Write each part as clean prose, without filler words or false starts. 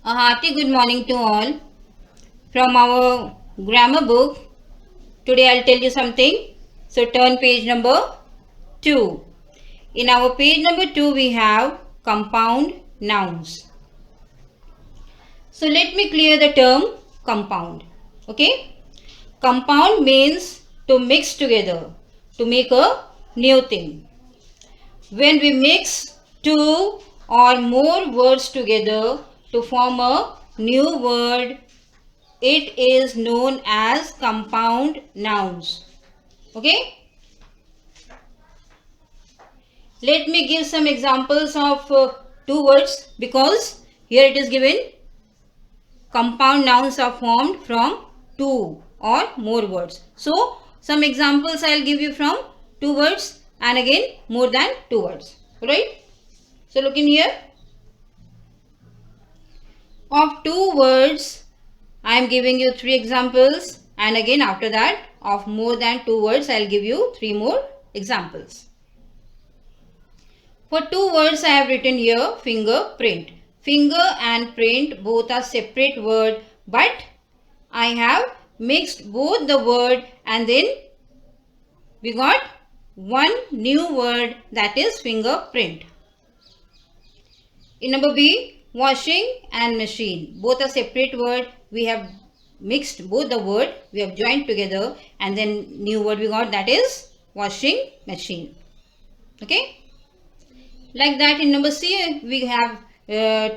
A hearty good morning to all. From our grammar book, today I'll tell you something. So turn page number 2. In our page number 2, we have compound nouns. So let me clear the term compound. Okay? Compound means to mix together, to make a new thing. When we mix two or more words together to form a new word, it is known as compound nouns. Okay? Let me give some examples of two words, because here it is given compound nouns are formed from two or more words. So, some examples I will give you from two words and again more than two words. Alright? So, look in here. Of two words, I am giving you three examples, and again after that of more than two words I will give you three more examples. For two words I have written here fingerprint. Finger and print both are separate word, but I have mixed both the word and then we got one new word, that is fingerprint. In number B, washing and machine. Both are separate word. We have mixed both the word. We have joined together and then new word we got, that is washing machine. Okay. Like that in number C, we have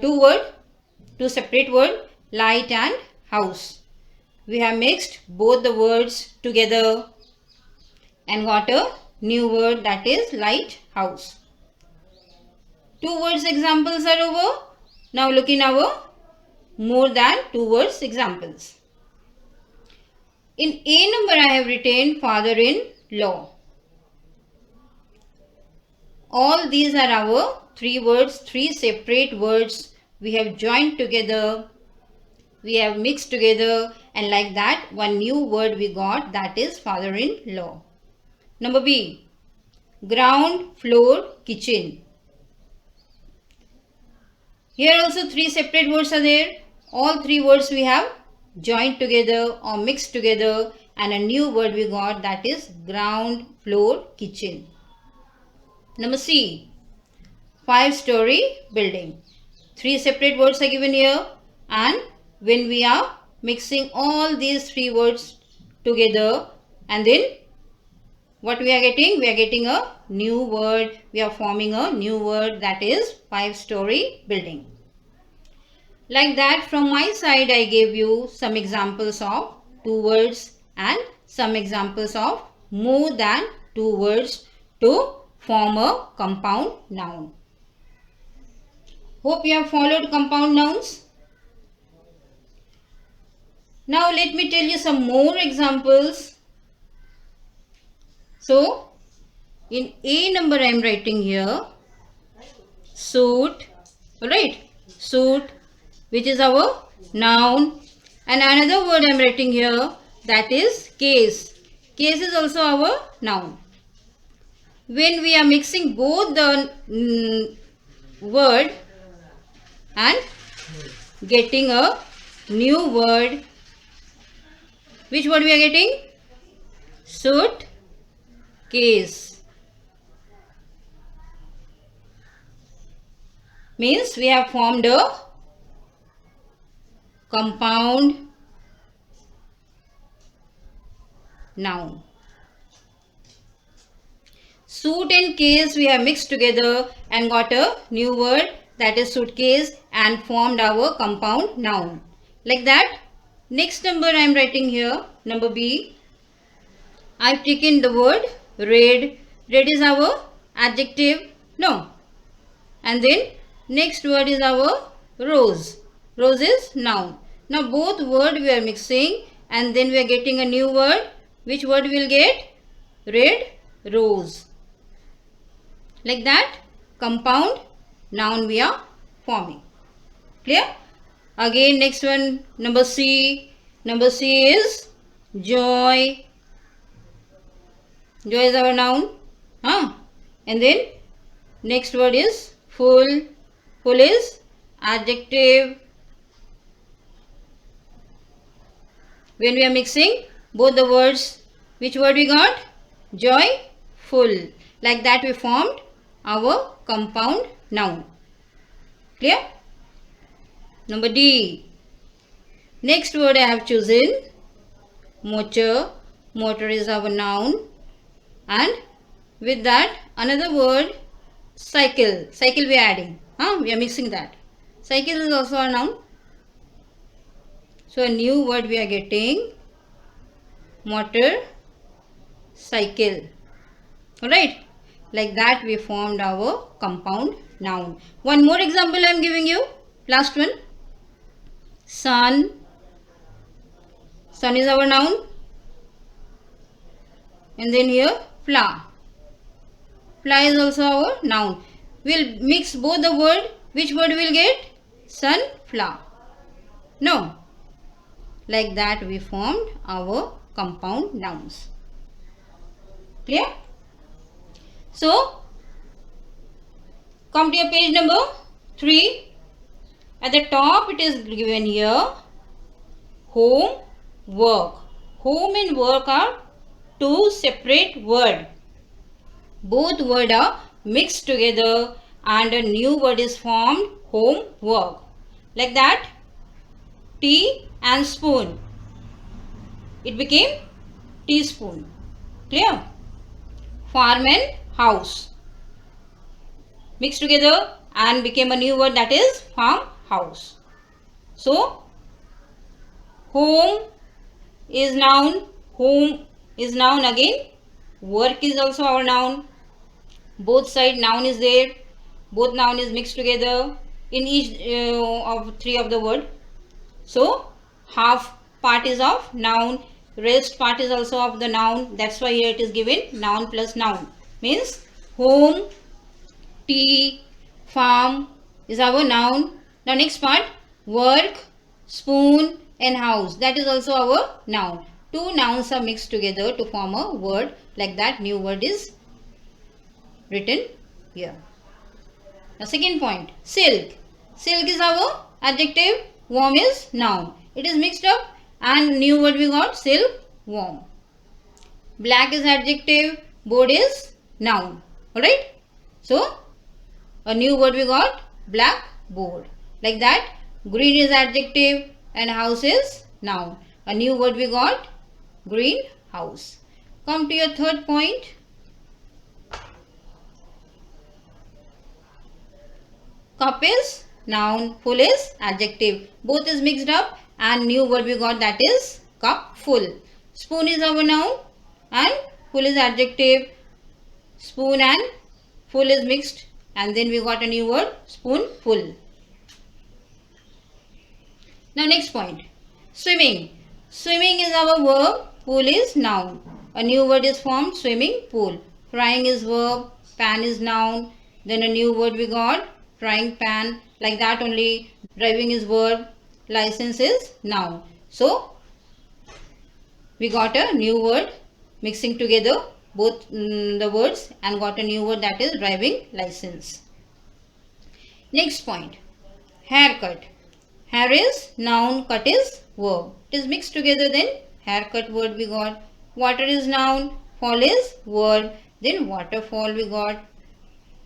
two separate word, light and house. We have mixed both the words together and got a new word, that is lighthouse. Two words examples are over. Now look in our more than two words examples. In A number I have written father-in-law. All these are our three words, three separate words we have joined together, we have mixed together, and like that one new word we got, that is father-in-law. Number B, ground floor kitchen. Here also three separate words are there. All three words we have joined together or mixed together and a new word we got, that is ground floor kitchen. Number C, 5-story building. Three separate words are given here, and when we are mixing all these three words together and then what we are getting? We are getting a new word. We are forming a new word, that is 5-story building. Like that, from my side I gave you some examples of two words and some examples of more than two words to form a compound noun. Hope you have followed compound nouns. Now let me tell you some more examples. So, in A number I am writing here suit, alright, suit, which is our noun, and another word I am writing here, that is case. Case is also our noun. When we are mixing both the word and getting a new word, which word we are getting? Suit case. Means we have formed a compound noun. Suit and case we have mixed together and got a new word, that is suitcase, and formed our compound noun. Like that, next number I am writing here, number B. I have taken the word red. Red is our adjective, no. And then next word is our rose. Rose is noun. Now both word we are mixing and then we are getting a new word. Which word we will get? Red rose. Like that, compound noun we are forming. Clear? Again next one, number C. Number C is joy. Joy is our noun. And then next word is full. Full is adjective. When we are mixing both the words, which word we got? Joyful. Like that we formed our compound noun. Clear? Number D. Next word I have chosen motor. Motor is our noun. And with that another word cycle. Cycle we are adding. We are mixing that. Cycle is also a noun. So a new word we are getting motor cycle. Alright. Like that we formed our compound noun. One more example I am giving you. Last one. Sun. Sun is our noun. And then here flower. Flower is also our noun. We'll mix both the word. Which word we'll get? Sunflower. No. Like that we formed our compound nouns. Clear? So, come to your page number 3. At the top it is given here home, work. Home and work are two separate words. Both words are mixed together and a new word is formed, home, work. Like that, tea and spoon. It became teaspoon. Clear? Farm and house. Mixed together and became a new word, that is farmhouse. So, home is noun. Home is noun again. Work is also our noun. Both side noun is there. Both noun is mixed together in each of three of the word. So, half part is of noun. Rest part is also of the noun. That's why here it is given noun plus noun. Means home, tea, farm is our noun. Now next part, work, spoon and house. That is also our noun. Two nouns are mixed together to form a word. Like that new word is written here. Now second point, silk. Silk is our adjective. Warm is noun. It is mixed up and new word we got silk, warm. Black is adjective. Board is noun. Alright. So a new word we got blackboard. Like that, green is adjective and house is noun. A new word we got greenhouse. Come to your third point. Cup is noun, full is adjective. Both is mixed up and new word we got, that is cup, full. Spoon is our noun and full is adjective. Spoon and full is mixed and then we got a new word, spoonful. Now next point, swimming. Swimming is our verb, pool is noun. A new word is formed, swimming pool. Frying is verb, pan is noun. Then a new word we got, frying pan. Like that only. Driving is verb, license is noun. So we got a new word mixing together both the words and got a new word, that is driving license. Next point, haircut. Hair is noun, cut is verb. It is mixed together, then haircut word we got. Water is noun, fall is verb, then waterfall we got.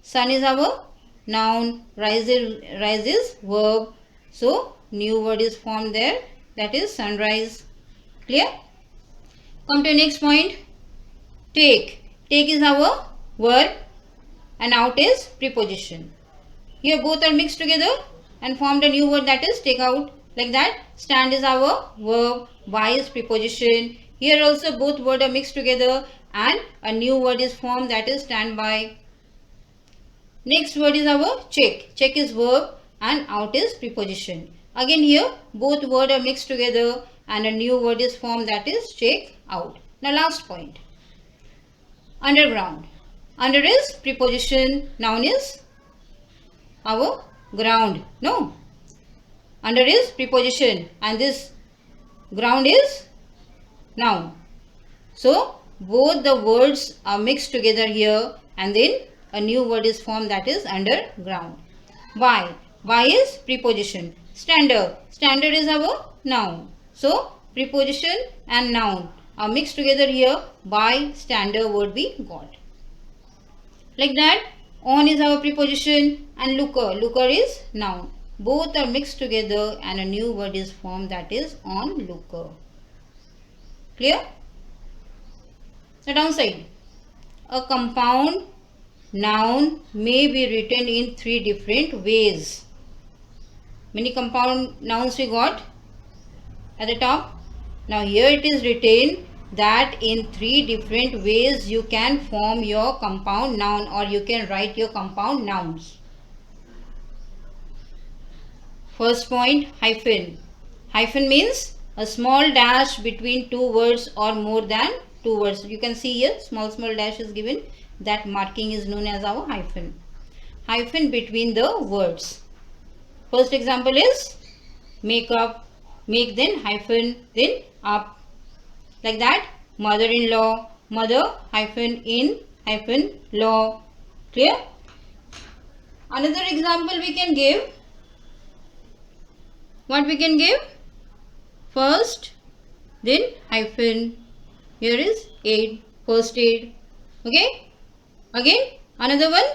Sun is our noun, rise is verb. So new word is formed there, that is sunrise. Clear? Come to next point, take. Take is our verb and out is preposition. Here both are mixed together and formed a new word, that is take out. Like that, stand is our verb, by is preposition. Here also both words are mixed together and a new word is formed, that is stand by. Next word is our check. Check is verb and out is preposition. Again here both words are mixed together and a new word is formed, that is check out. Now last point, underground. Under is preposition, noun is our ground. No, under is preposition and this ground is noun. So both the words are mixed together here and then a new word is formed, that is underground. Why? Why is preposition. Standard. Standard is our noun. So preposition and noun are mixed together here by standard word we got. Like that, on is our preposition and looker. Looker is noun. Both are mixed together and a new word is formed, that is onlooker. Clear? The downside. A compound noun may be written in 3 different ways. Many compound nouns we got at the top. Now here it is written that in 3 different ways you can form your compound noun, or you can write your compound nouns. First point, hyphen. Hyphen means a small dash between 2 words or more than 2 words. You can see here small dash is given. That marking is known as our hyphen. Hyphen between the words. First example is make up, make, then hyphen, then up. Like that, mother-in-law, mother hyphen in hyphen law. Clear? Another example we can give. What we can give? First, then hyphen. Here is aid, first aid. Okay? Again, another one,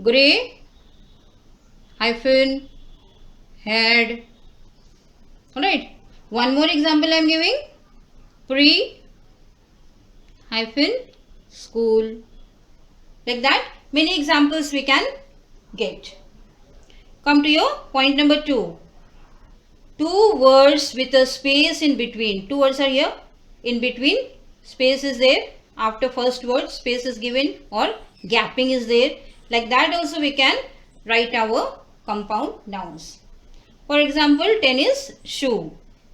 grey hyphen head. Alright. One more example I am giving. Pre hyphen school. Like that, many examples we can get. Come to your point number 2. 2 words with a space in between. 2 words are here. In between, space is there. After first word, space is given or gapping is there. Like that also we can write our compound nouns. For example, 10 is shoe.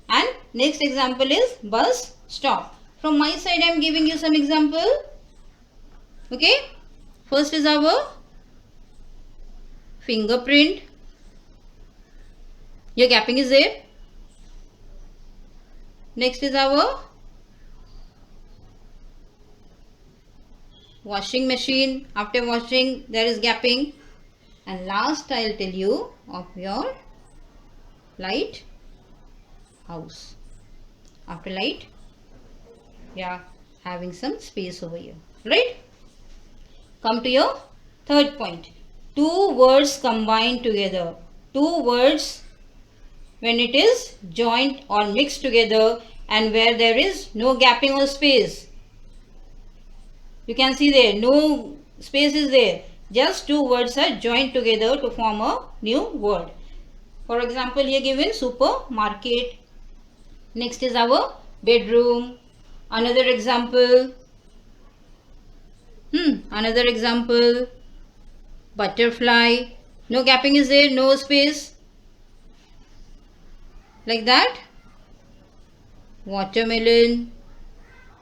And next example is bus stop. From my side I am giving you some example. Okay. First is our fingerprint. Your gapping is there. Next is our washing machine. After washing there is gapping. And last I will tell you of your light house. After light, yeah, having some space over here. Right? Come to your third point. 2 words combined together. 2 words when it is joined or mixed together and where there is no gapping or space. You can see there, no space is there. Just 2 words are joined together to form a new word. For example, here given supermarket. Next is our bedroom. Another example. Another example. Butterfly. No gapping is there, no space. Like that. Watermelon.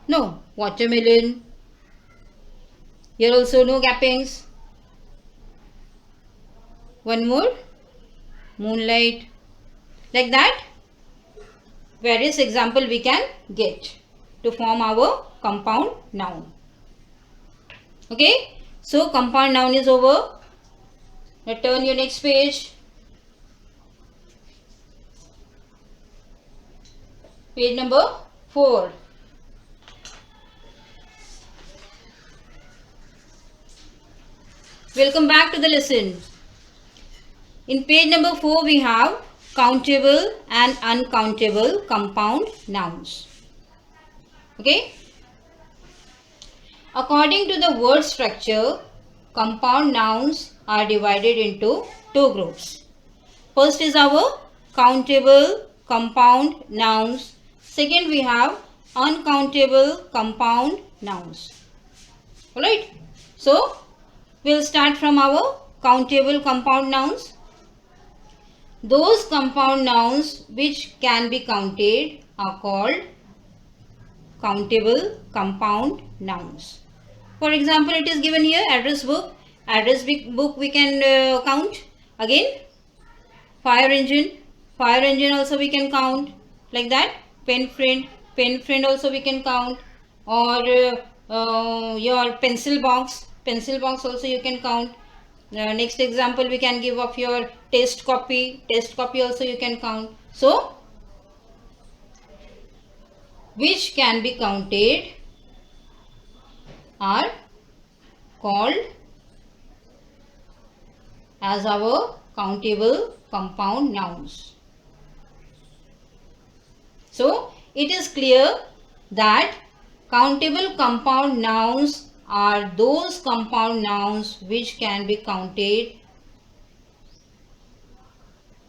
No, watermelon. Here also no gappings. One more. Moonlight. Like that. Various example we can get to form our compound noun. Okay. So compound noun is over. Now turn your next page. Page number 4. Welcome back to the lesson. In page number 4 we have countable and uncountable compound nouns. Okay. According to the word structure, compound nouns are divided into 2 groups. First is our countable compound nouns. Second we have uncountable compound nouns. Alright. So, we'll start from our countable compound nouns. Those compound nouns which can be counted are called countable compound nouns. For example, it is given here address book. Address book we can count. Again, fire engine. Fire engine also we can count. Like that. Pen friend also we can count. Or your pencil box. Pencil box also you can count. Next example we can give of your test copy. Test copy also you can count. So, which can be counted are called as our countable compound nouns. So it is clear that countable compound nouns are those compound nouns which can be counted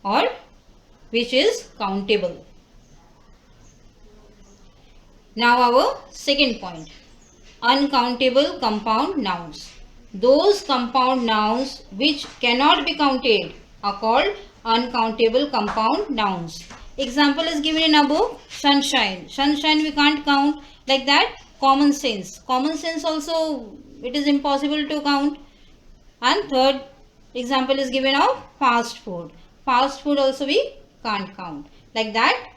or which is countable. Now our second point, uncountable compound nouns. Those compound nouns which cannot be counted are called uncountable compound nouns. Example is given in above, sunshine. Sunshine we can't count like that. Common sense. Common sense also it is impossible to count. And third example is given of fast food. Fast food also we can't count. Like that,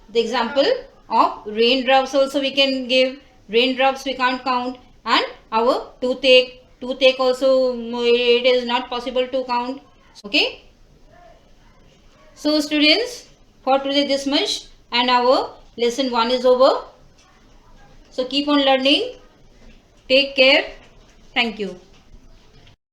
the example of raindrops also we can give. Raindrops we can't count. And our toothache. Toothache also it is not possible to count. Okay. So students, for today this much and our lesson 1 is over. So keep on learning. Take care. Thank you.